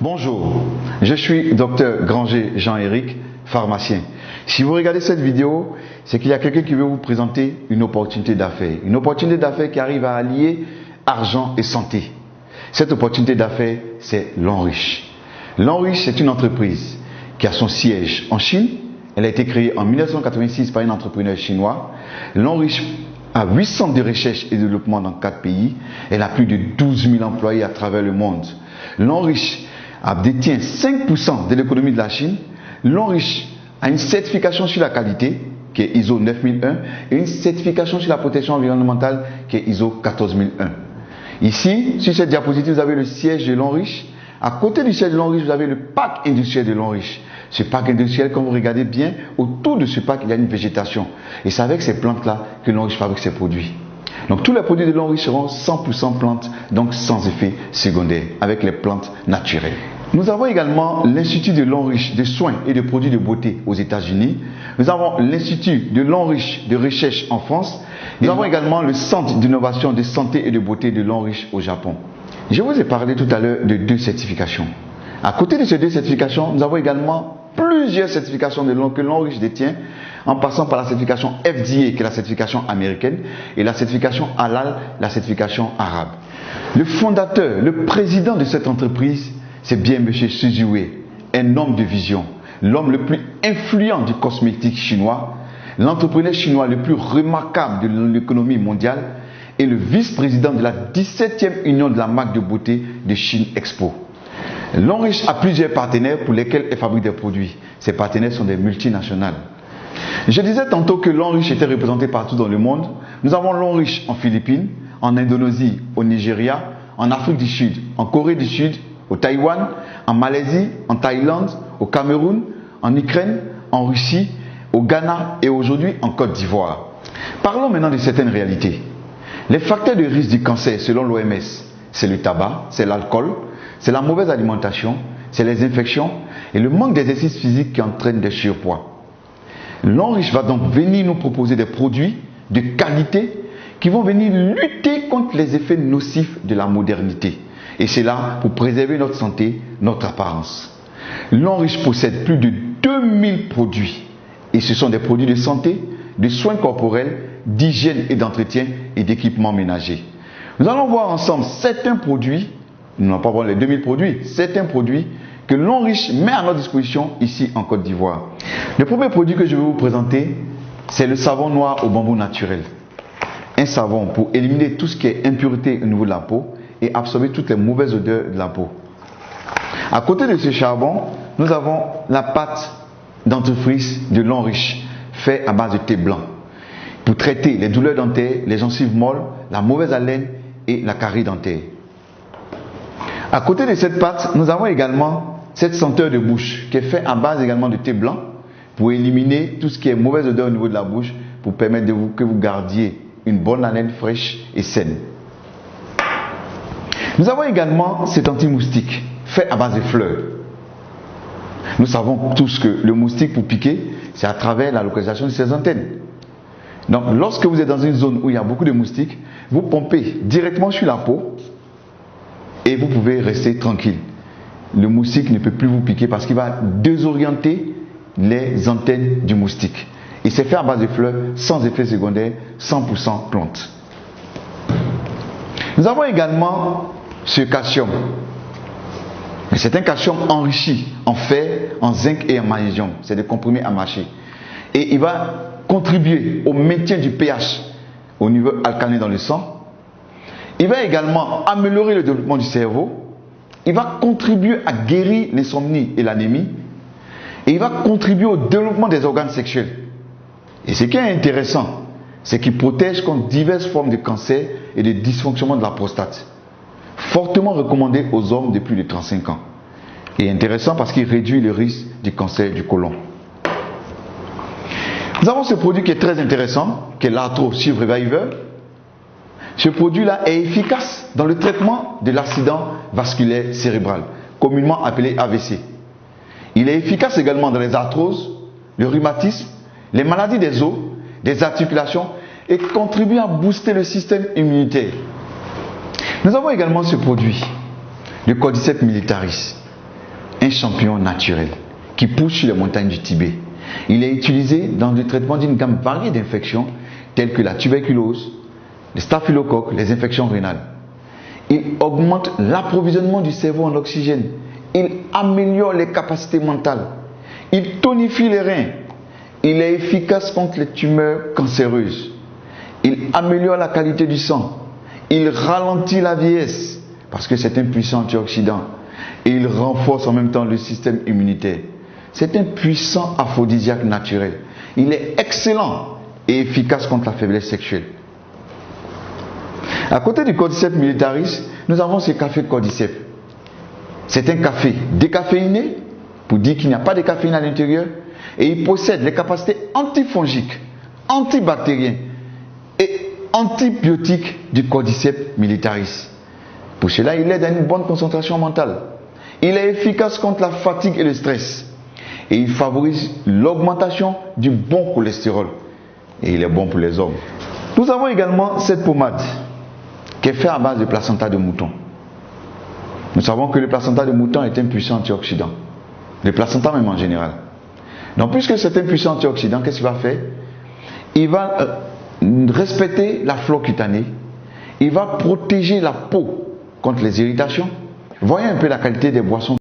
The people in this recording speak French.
Bonjour, je suis Dr Granger Jean-Éric, pharmacien. Si vous regardez cette vidéo, c'est qu'il y a quelqu'un qui veut vous présenter une opportunité d'affaires. Une opportunité d'affaires qui arrive à allier argent et santé. Cette opportunité d'affaires, c'est Lonrich. Lonrich, c'est une entreprise qui a son siège en Chine. Elle a été créée en 1986 par un entrepreneur chinois. Lonrich a 8 centres de recherche et de développement dans 4 pays. Elle a plus de 12 000 employés à travers le monde. Lonrich détient 5% de l'économie de la Chine. Lonrich a une certification sur la qualité qui est ISO 9001 et une certification sur la protection environnementale qui est ISO 14001. Ici, sur cette diapositive, vous avez le siège de Lonrich. À côté du siège de Lonrich, vous avez le parc industriel de Lonrich. Ce parc industriel, quand vous regardez bien, autour de ce parc, il y a une végétation. Et c'est avec ces plantes-là que Lonrich fabrique ses produits. Donc tous les produits de Lonrich seront 100% plantes, donc sans effet secondaire, avec les plantes naturelles. Nous avons également l'Institut de Lonrich de soins et de produits de beauté aux États-Unis. Nous avons l'Institut de Lonrich de recherche en France. Nous avons également le Centre d'innovation de santé et de beauté de Lonrich au Japon. Je vous ai parlé tout à l'heure de 2 certifications. À côté de ces 2 certifications, nous avons également plusieurs certifications que Lonrich détient, en passant par la certification FDA, qui est la certification américaine, et la certification Halal, la certification arabe. Le fondateur, le président de cette entreprise, c'est bien M. Su Ziwei, un homme de vision, l'homme le plus influent du cosmétique chinois, l'entrepreneur chinois le plus remarquable de l'économie mondiale et le vice-président de la 17e union de la marque de beauté de Chine Expo. Lonrich a plusieurs partenaires pour lesquels elle fabrique des produits. Ces partenaires sont des multinationales. Je disais tantôt que Lonrich était représenté partout dans le monde. Nous avons Lonrich en Philippines, en Indonésie, au Nigeria, en Afrique du Sud, en Corée du Sud, au Taïwan, en Malaisie, en Thaïlande, au Cameroun, en Ukraine, en Russie, au Ghana et aujourd'hui en Côte d'Ivoire. Parlons maintenant de certaines réalités. Les facteurs de risque du cancer selon l'OMS, c'est le tabac, c'est l'alcool, c'est la mauvaise alimentation, c'est les infections et le manque d'exercice physique qui entraîne des surpoids. Lonrich va donc venir nous proposer des produits de qualité qui vont venir lutter contre les effets nocifs de la modernité. Et c'est là pour préserver notre santé, notre apparence. Lonrich possède plus de 2000 produits. Et ce sont des produits de santé, de soins corporels, d'hygiène et d'entretien et d'équipements ménagers. Nous allons voir ensemble certains produits, nous n'allons pas voir les 2000 produits, certains produits que Lonrich met à notre disposition ici en Côte d'Ivoire. Le premier produit que je vais vous présenter, c'est le savon noir au bambou naturel. Un savon pour éliminer tout ce qui est impureté au niveau de la peau et absorber toutes les mauvaises odeurs de la peau. À côté de ce charbon, nous avons la pâte dentifrice de Lonrich, faite à base de thé blanc, pour traiter les douleurs dentaires, les gencives molles, la mauvaise haleine et la carie dentaire. À côté de cette pâte, nous avons également cette senteur de bouche, qui est faite à base également de thé blanc, pour éliminer tout ce qui est mauvaise odeur au niveau de la bouche, pour permettre que vous gardiez une bonne haleine fraîche et saine. Nous avons également cet anti-moustique fait à base de fleurs. Nous savons tous que le moustique pour piquer, c'est à travers la localisation de ses antennes. Donc lorsque vous êtes dans une zone où il y a beaucoup de moustiques, vous pompez directement sur la peau et vous pouvez rester tranquille. Le moustique ne peut plus vous piquer parce qu'il va désorienter les antennes du moustique. Et c'est fait à base de fleurs, sans effet secondaire, 100% plante. Nous avons également ce calcium. C'est un calcium enrichi en fer, en zinc et en magnésium. C'est des comprimés à mâcher. Et il va contribuer au maintien du pH au niveau alcalin dans le sang. Il va également améliorer le développement du cerveau. Il va contribuer à guérir l'insomnie et l'anémie. Et il va contribuer au développement des organes sexuels. Et ce qui est intéressant, c'est qu'il protège contre diverses formes de cancer et de dysfonctionnement de la prostate. Fortement recommandé aux hommes de plus de 35 ans. Et intéressant parce qu'il réduit le risque du cancer du côlon. Nous avons ce produit qui est très intéressant, qui est l'Arthro Shield Reviver. Ce produit-là est efficace dans le traitement de l'accident vasculaire cérébral, communément appelé AVC. Il est efficace également dans les arthroses, le rhumatisme, les maladies des os, des articulations et contribue à booster le système immunitaire. Nous avons également ce produit, le Cordyceps militaris. un champignon naturel qui pousse sur les montagnes du Tibet. Il est utilisé dans le traitement d'une gamme variée d'infections telles que la tuberculose, le staphylocoque, les infections rénales. Il augmente l'approvisionnement du cerveau en oxygène. Il améliore les capacités mentales. Il tonifie les reins. Il est efficace contre les tumeurs cancéreuses. Il améliore la qualité du sang. Il ralentit la vieillesse parce que c'est un puissant antioxydant. Et il renforce en même temps le système immunitaire. C'est un puissant aphrodisiaque naturel. Il est excellent et efficace contre la faiblesse sexuelle. À côté du Cordyceps militaris, nous avons ce café Cordyceps. C'est un café décaféiné, pour dire qu'il n'y a pas de caféine à l'intérieur, et il possède les capacités antifongiques, antibactériennes et antibiotiques du Cordyceps militaris. Pour cela, il aide à une bonne concentration mentale. Il est efficace contre la fatigue et le stress. Et il favorise l'augmentation du bon cholestérol. Et il est bon pour les hommes. Nous avons également cette pommade qui est faite à base de placenta de mouton. Nous savons que le placenta de mouton est un puissant antioxydant. Le placenta même en général. Donc puisque c'est un puissant antioxydant, qu'est-ce qu'il va faire? Il va respecter la flore cutanée. Il va protéger la peau contre les irritations. Voyez un peu la qualité des boissons